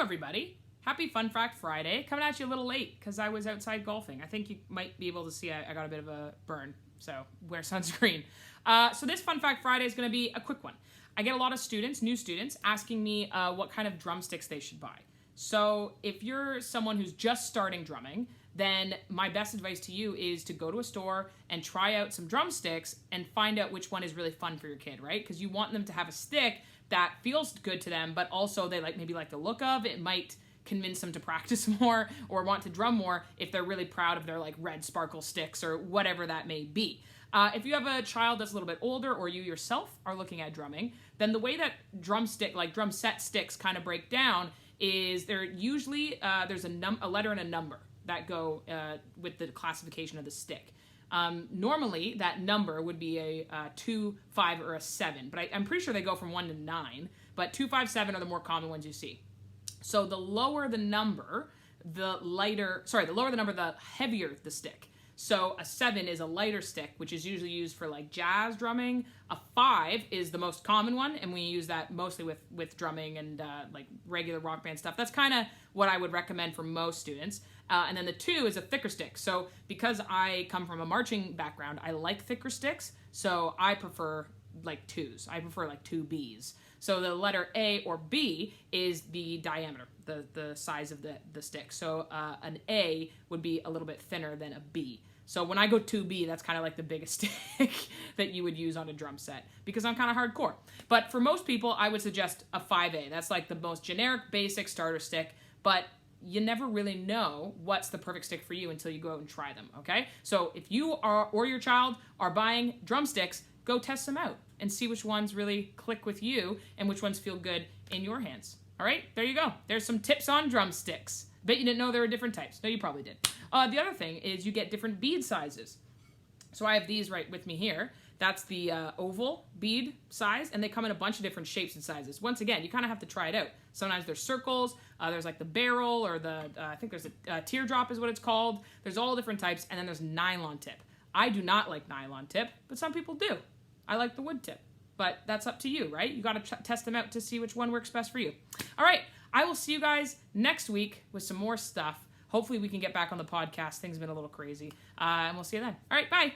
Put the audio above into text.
everybody. Happy Fun Fact Friday. Coming at you a little late because I was outside golfing. I think you might be able to see I got a bit of a burn, so wear sunscreen. So this Fun Fact Friday is going to be a quick one. I get a lot of students, new students, asking me what kind of drumsticks they should buy. So if you're someone who's just starting drumming, then my best advice to you is to go to a store and try out some drumsticks and find out which one is really fun for your kid, right? Because you want them to have a stick that feels good to them, but also they maybe like the look of. It might convince them to practice more or want to drum more if they're really proud of their red sparkle sticks or whatever that may be. If you have a child that's a little bit older or you yourself are looking at drumming, then the way that drum set sticks kind of break down is they're usually, there's a letter and a number that go with the classification of the stick. Normally, that number would be a 2, 5, or a 7, but I'm pretty sure they go from 1 to 9, but 2, 5, 7 are the more common ones you see. So the lower the number, the heavier the stick. So a 7 is a lighter stick, which is usually used for jazz drumming. A 5 is the most common one, and we use that mostly with drumming and regular rock band stuff. That's kind of what I would recommend for most students. And then the 2 is a thicker stick. So because I come from a marching background, I like thicker sticks, so I prefer 2s. I prefer 2 Bs. So the letter A or B is the diameter, the size of the stick. So an A would be a little bit thinner than a B. So when I go 2B, that's kind of like the biggest stick that you would use on a drum set because I'm kind of hardcore. But for most people, I would suggest a 5A. That's the most generic, basic starter stick, but you never really know what's the perfect stick for you until you go out and try them, okay? So if you are or your child are buying drumsticks, go test them out and see which ones really click with you and which ones feel good in your hands. All right, there you go. There's some tips on drumsticks. Bet you didn't know there were different types. No, you probably did. The other thing is you get different bead sizes. So I have these right with me here. That's the oval bead size, and they come in a bunch of different shapes and sizes. Once again, you kind of have to try it out. Sometimes there's circles, there's the barrel, or I think there's a teardrop is what it's called. There's all different types, and then there's nylon tip. I do not like nylon tip, but some people do. I like the wood tip, but that's up to you, right? You got to test them out to see which one works best for you. All right, I will see you guys next week with some more stuff. Hopefully we can get back on the podcast. Things have been a little crazy, and we'll see you then. All right, bye.